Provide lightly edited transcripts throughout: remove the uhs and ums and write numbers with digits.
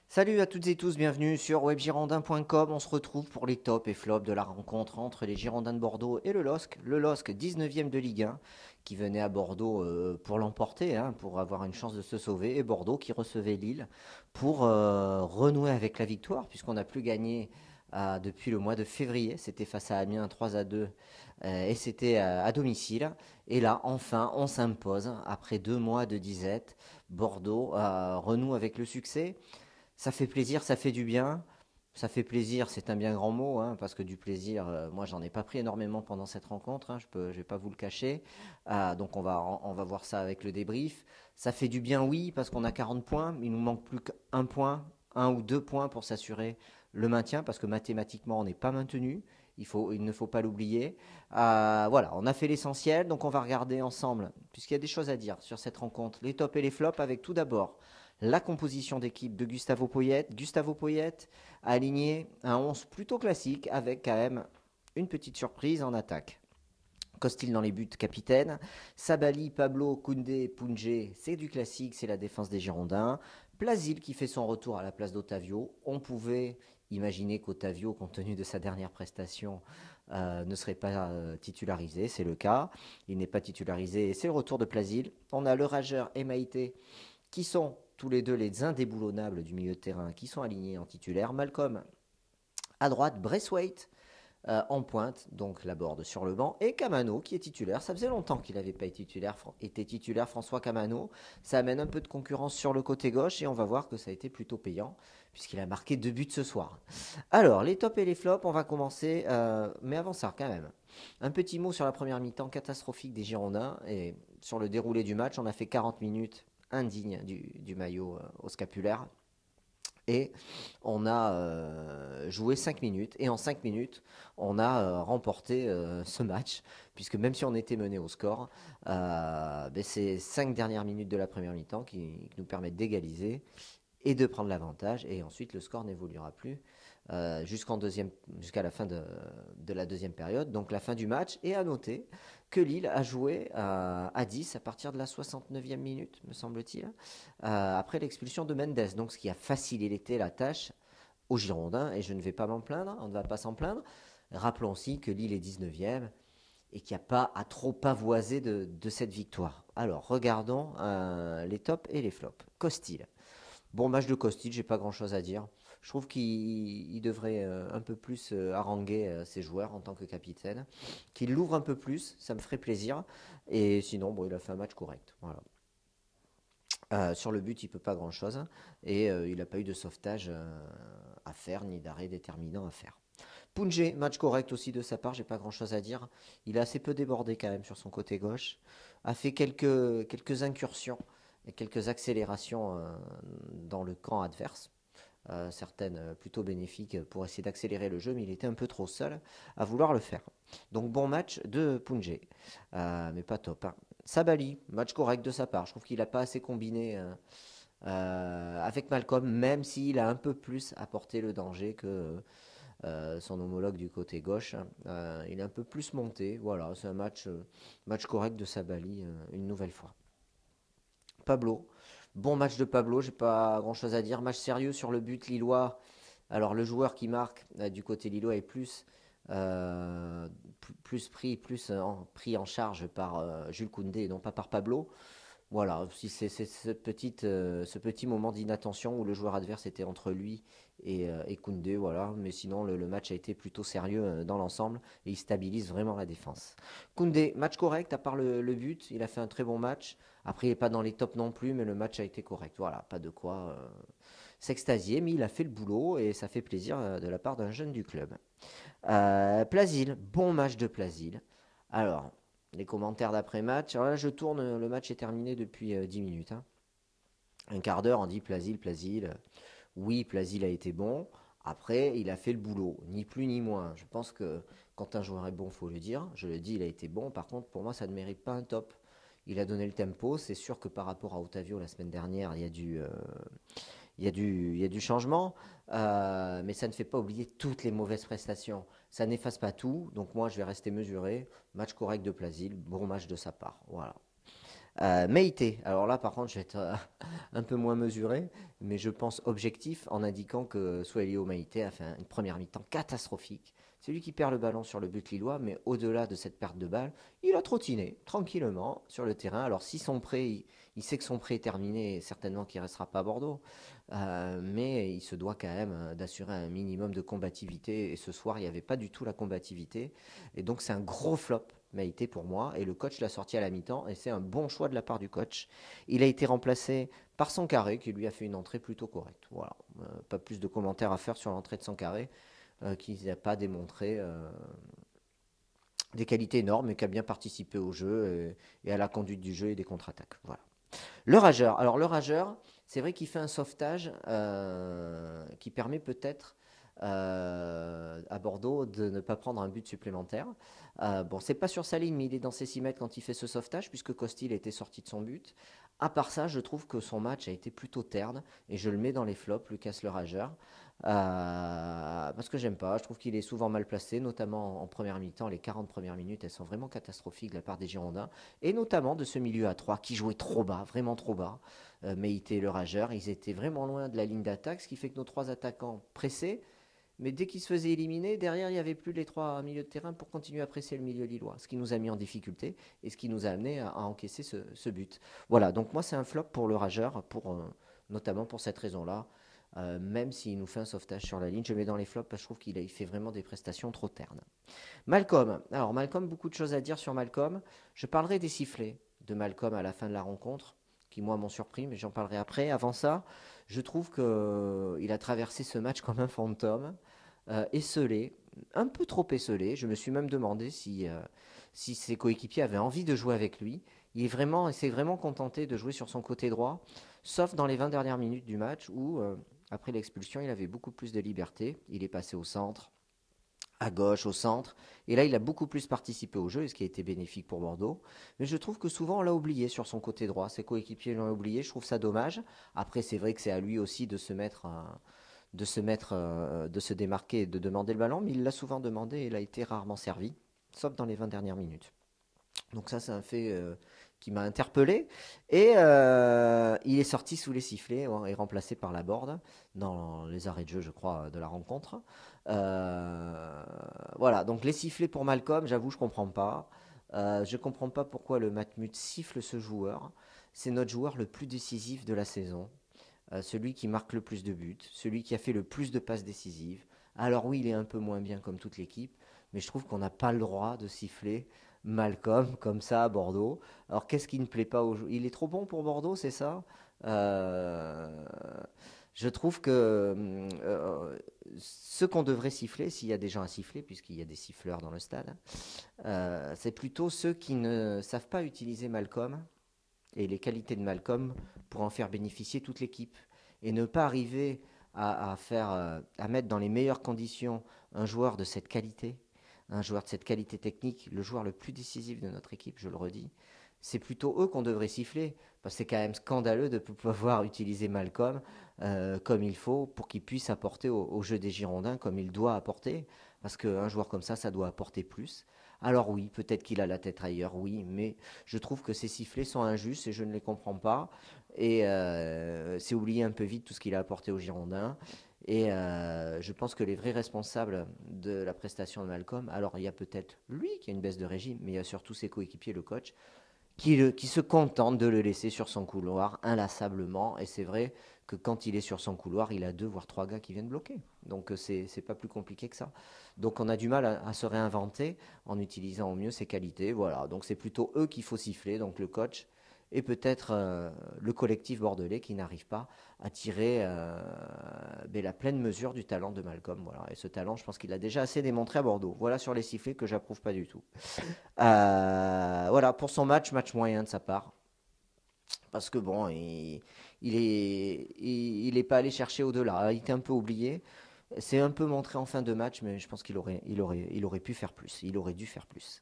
Salut à toutes et tous, bienvenue sur webgirondin.com. On se retrouve pour les tops et flops de la rencontre entre les Girondins de Bordeaux et le LOSC. Le LOSC 19e de Ligue 1 qui venait à Bordeaux pour l'emporter, pour avoir une chance de se sauver. Et Bordeaux qui recevait Lille pour renouer avec la victoire puisqu'on n'a plus gagné depuis le mois de février. C'était face à Amiens 3-2 et c'était à domicile. Et là, enfin, on s'impose après 2 mois de disette. Bordeaux renoue avec le succès. Ça fait plaisir, ça fait du bien. Ça fait plaisir, c'est un bien grand mot, parce que du plaisir, moi j'en ai pas pris énormément pendant cette rencontre, je vais pas vous le cacher. Donc on va voir ça avec le débrief. Ça fait du bien, oui, parce qu'on a 40 points, il nous manque plus qu'un point, 1 ou 2 points pour s'assurer le maintien, parce que mathématiquement on n'est pas maintenu, il ne faut pas l'oublier. Voilà, on a fait l'essentiel, donc on va regarder ensemble, puisqu'il y a des choses à dire sur cette rencontre, les tops et les flops, avec tout d'abord la composition d'équipe de Gustavo Poyet. Gustavo Poyet a aligné un 11 plutôt classique avec quand même une petite surprise en attaque. Costil dans les buts, capitaine. Sabali, Pablo, Koundé, Punjé, c'est du classique, c'est la défense des Girondins. Plasil qui fait son retour à la place d'Otavio. On pouvait imaginer qu'Otavio, compte tenu de sa dernière prestation, ne serait pas titularisé, c'est le cas. Il n'est pas titularisé et c'est le retour de Plasil. On a le rageur et Maïté qui sont tous les deux les indéboulonnables du milieu de terrain, qui sont alignés en titulaire. Malcolm à droite, Braithwaite en pointe, donc Laborde sur le banc, et Camano qui est titulaire. Ça faisait longtemps qu'il n'avait pas été titulaire, François Camano. Ça amène un peu de concurrence sur le côté gauche et on va voir que ça a été plutôt payant puisqu'il a marqué 2 buts ce soir. Alors, les tops et les flops, on va commencer, mais avant ça quand même. Un petit mot sur la première mi-temps catastrophique des Girondins et sur le déroulé du match. On a fait 40 minutes indigne du maillot au scapulaire. Et on a joué 5 minutes. Et en 5 minutes, on a remporté ce match. Puisque même si on était mené au score, c'est 5 dernières minutes de la première mi-temps qui nous permettent d'égaliser et de prendre l'avantage. Et ensuite, le score n'évoluera plus jusqu'à la fin de la deuxième période, donc la fin du match. Et à noter que Lille a joué à 10 à partir de la 69e minute, me semble-t-il, après l'expulsion de Mendes, donc ce qui a facilité la tâche aux Girondins, et je ne vais pas m'en plaindre, on ne va pas s'en plaindre. Rappelons aussi que Lille est 19e et qu'il n'y a pas à trop pavoiser de cette victoire. Alors, regardons les tops et les flops. Costil. Bon match de Costil, j'ai pas grand chose à dire. Je trouve qu'il devrait un peu plus haranguer ses joueurs en tant que capitaine. Qu'il l'ouvre un peu plus, ça me ferait plaisir. Et sinon, bon, il a fait un match correct. Voilà. Sur le but, il peut pas grand chose. Et il n'a pas eu de sauvetage à faire, ni d'arrêt déterminant à faire. Punjé, match correct aussi de sa part, j'ai pas grand chose à dire. Il a assez peu débordé quand même sur son côté gauche. A fait quelques incursions et quelques accélérations dans le camp adverse. Certaines plutôt bénéfiques pour essayer d'accélérer le jeu, mais il était un peu trop seul à vouloir le faire. Donc bon match de Punjé, mais pas top. Sabali, match correct de sa part. Je trouve qu'il n'a pas assez combiné avec Malcolm, même s'il a un peu plus apporté le danger que son homologue du côté gauche. Il est un peu plus monté. Voilà, c'est un match correct de Sabali une nouvelle fois. Pablo, bon match de Pablo, j'ai pas grand chose à dire. Match sérieux sur le but lillois. Alors le joueur qui marque du côté lillois est pris en charge par Jules Koundé et non pas par Pablo. Voilà, si c'est ce petit moment d'inattention où le joueur adverse était entre lui et Koundé, voilà. Mais sinon, le match a été plutôt sérieux dans l'ensemble et il stabilise vraiment la défense. Koundé, match correct, à part le but, il a fait un très bon match. Après, il n'est pas dans les tops non plus, mais le match a été correct. Voilà, pas de quoi s'extasier, mais il a fait le boulot et ça fait plaisir de la part d'un jeune du club. Plasil, bon match de Plasil. Alors, les commentaires d'après-match. Alors là, je tourne, le match est terminé depuis 10 minutes. Un quart d'heure, on dit Plasil, Plasil. Oui, Plasil a été bon. Après, il a fait le boulot, ni plus ni moins. Je pense que quand un joueur est bon, il faut le dire. Je le dis, il a été bon. Par contre, pour moi, ça ne mérite pas un top. Il a donné le tempo. C'est sûr que par rapport à Otavio la semaine dernière, il y a du changement, mais ça ne fait pas oublier toutes les mauvaises prestations. Ça n'efface pas tout, donc moi je vais rester mesuré. Match correct de Plasil, bon match de sa part. Voilà. Meïté, alors là par contre je vais être un peu moins mesuré, mais je pense objectif en indiquant que Souelio Meïté a fait une première mi-temps catastrophique. C'est lui qui perd le ballon sur le but lillois, mais au-delà de cette perte de balle, il a trottiné tranquillement sur le terrain. Alors si son prêt, il sait que son prêt est terminé, certainement qu'il ne restera pas à Bordeaux, mais il se doit quand même d'assurer un minimum de combativité. Et ce soir, il n'y avait pas du tout la combativité. Et donc c'est un gros flop Meïté pour moi, et le coach l'a sorti à la mi-temps, et c'est un bon choix de la part du coach. Il a été remplacé par Sankaré, qui lui a fait une entrée plutôt correcte. Voilà, pas plus de commentaires à faire sur l'entrée de Sankaré, qui n'a pas démontré des qualités énormes, mais qui a bien participé au jeu et à la conduite du jeu et des contre-attaques. Voilà. Le rageur. Alors le rageur, c'est vrai qu'il fait un sauvetage qui permet peut-être à Bordeaux de ne pas prendre un but supplémentaire. Bon, c'est pas sur sa ligne, mais il est dans ses 6 mètres quand il fait ce sauvetage, puisque Costil était sorti de son but. À part ça, je trouve que son match a été plutôt terne, et je le mets dans les flops, Lucas le rageur. Parce que j'aime pas, je trouve qu'il est souvent mal placé, notamment en première mi-temps. Les 40 premières minutes, elles sont vraiment catastrophiques de la part des Girondins, et notamment de ce milieu à 3 qui jouait trop bas, vraiment trop bas. Meïté et le rageur, ils étaient vraiment loin de la ligne d'attaque, ce qui fait que nos 3 attaquants pressaient, mais dès qu'ils se faisaient éliminer, derrière, il n'y avait plus les 3 milieux de terrain pour continuer à presser le milieu lillois. Ce qui nous a mis en difficulté et ce qui nous a amené à encaisser ce but. Voilà, donc moi, c'est un flop pour le rageur, notamment pour cette raison-là. Même s'il nous fait un sauvetage sur la ligne, je mets dans les flops parce que je trouve qu'il fait vraiment des prestations trop ternes. Malcolm. Alors, Malcolm, beaucoup de choses à dire sur Malcolm. Je parlerai des sifflets de Malcolm à la fin de la rencontre, qui moi m'ont surpris, mais j'en parlerai après. Avant ça, je trouve qu'il a traversé ce match comme un fantôme, esselé, un peu trop esselé. Je me suis même demandé si ses coéquipiers avaient envie de jouer avec lui. Il s'est vraiment contenté de jouer sur son côté droit, sauf dans les 20 dernières minutes du match où, après l'expulsion, il avait beaucoup plus de liberté. Il est passé au centre, à gauche, au centre. Et là, il a beaucoup plus participé au jeu, ce qui a été bénéfique pour Bordeaux. Mais je trouve que souvent, on l'a oublié sur son côté droit. Ses coéquipiers l'ont oublié. Je trouve ça dommage. Après, c'est vrai que c'est à lui aussi de se démarquer et de demander le ballon. Mais il l'a souvent demandé et il a été rarement servi, sauf dans les 20 dernières minutes. Donc ça, c'est un fait qui m'a interpellé. Et il est sorti sous les sifflets et remplacé par la Borde dans les arrêts de jeu, je crois, de la rencontre. Voilà, donc les sifflets pour Malcolm, j'avoue, je comprends pas. Je comprends pas pourquoi le Matmut siffle ce joueur. C'est notre joueur le plus décisif de la saison. Celui qui marque le plus de buts, celui qui a fait le plus de passes décisives. Alors oui, il est un peu moins bien comme toute l'équipe, mais je trouve qu'on n'a pas le droit de siffler Malcolm comme ça à Bordeaux. Alors qu'est-ce qui ne plaît pas au jeu? Il est trop bon pour Bordeaux, c'est ça? Euh, je trouve que ce qu'on devrait siffler, s'il y a des gens à siffler, puisqu'il y a des siffleurs dans le stade, c'est plutôt ceux qui ne savent pas utiliser Malcolm et les qualités de Malcolm pour en faire bénéficier toute l'équipe. Et ne pas arriver à mettre dans les meilleures conditions un joueur de cette qualité, un joueur de cette qualité technique, le joueur le plus décisif de notre équipe, je le redis. C'est plutôt eux qu'on devrait siffler, parce que c'est quand même scandaleux de pouvoir utiliser Malcolm comme il faut pour qu'il puisse apporter au jeu des Girondins comme il doit apporter, parce qu'un joueur comme ça doit apporter plus. Alors oui, peut-être qu'il a la tête ailleurs, oui, mais je trouve que ces sifflets sont injustes et je ne les comprends pas. Et c'est oublier un peu vite tout ce qu'il a apporté aux Girondins. Et je pense que les vrais responsables de la prestation de Malcolm, alors il y a peut-être lui qui a une baisse de régime, mais il y a surtout ses coéquipiers, le coach, qui se contente de le laisser sur son couloir inlassablement. Et c'est vrai que quand il est sur son couloir, il a 2 voire 3 gars qui viennent bloquer. Donc c'est pas plus compliqué que ça. Donc on a du mal à se réinventer en utilisant au mieux ses qualités. Voilà, donc c'est plutôt eux qu'il faut siffler, donc le coach et peut-être le collectif bordelais qui n'arrive pas à tirer la pleine mesure du talent de Malcolm. Voilà. Et ce talent, je pense qu'il l'a déjà assez démontré à Bordeaux. Voilà sur les sifflets que j'approuve pas du tout. Voilà, pour son match moyen de sa part. Parce que bon, il est pas allé chercher au-delà. Il était un peu oublié. C'est un peu montré en fin de match, mais je pense il aurait pu faire plus. Il aurait dû faire plus.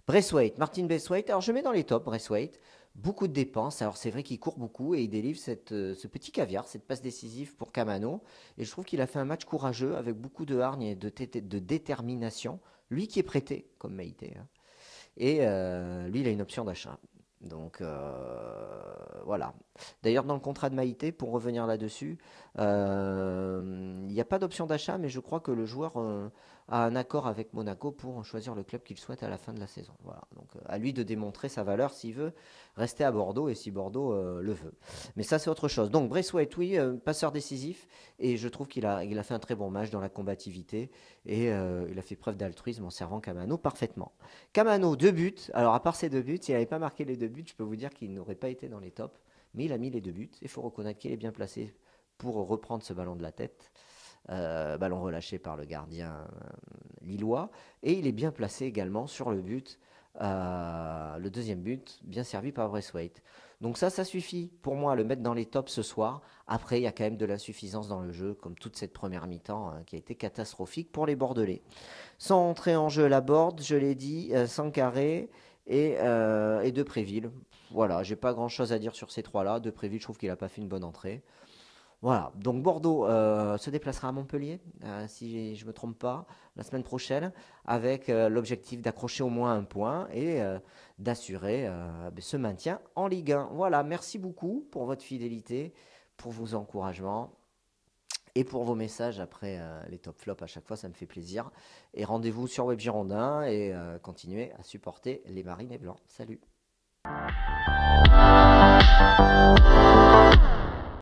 Braithwaite, Martin Braithwaite. Alors je mets dans les tops Braithwaite. Beaucoup de dépenses. Alors c'est vrai qu'il court beaucoup et il délivre ce petit caviar, cette passe décisive pour Camano. Et je trouve qu'il a fait un match courageux avec beaucoup de hargne et de détermination. Lui qui est prêté, comme Meïté. Hein. Et lui, il a une option d'achat. Donc voilà. D'ailleurs, dans le contrat de Maïté, pour revenir là-dessus, il n'y a pas d'option d'achat, mais je crois que le joueur a un accord avec Monaco pour choisir le club qu'il souhaite à la fin de la saison. Voilà. Donc à lui de démontrer sa valeur s'il veut rester à Bordeaux et si Bordeaux le veut. Mais ça, c'est autre chose. Donc Braithwaite, oui, passeur décisif, et je trouve il a fait un très bon match dans la combativité et il a fait preuve d'altruisme en servant Camano parfaitement. Camano, 2 buts. Alors, à part ces 2 buts, s'il n'avait pas marqué les 2 buts, je peux vous dire qu'il n'aurait pas été dans les tops. Mais il a mis les 2 buts. Il faut reconnaître qu'il est bien placé pour reprendre ce ballon de la tête. Ballon relâché par le gardien lillois. Et il est bien placé également sur le but. Le deuxième but, bien servi par Braithwaite. Donc ça suffit pour moi à le mettre dans les tops ce soir. Après, il y a quand même de l'insuffisance dans le jeu, comme toute cette première mi-temps qui a été catastrophique pour les Bordelais. Sans entrer en jeu, la Borde, je l'ai dit, Sankaré et Depréville. Voilà, j'ai pas grand chose à dire sur ces trois-là. Depréville, je trouve qu'il n'a pas fait une bonne entrée. Voilà, donc Bordeaux se déplacera à Montpellier, si je ne me trompe pas, la semaine prochaine, avec l'objectif d'accrocher au moins un point et d'assurer ce maintien en Ligue 1. Voilà, merci beaucoup pour votre fidélité, pour vos encouragements. Et pour vos messages après les top flops, à chaque fois, ça me fait plaisir. Et rendez-vous sur Web Girondin et continuez à supporter les Marines et Blancs. Salut!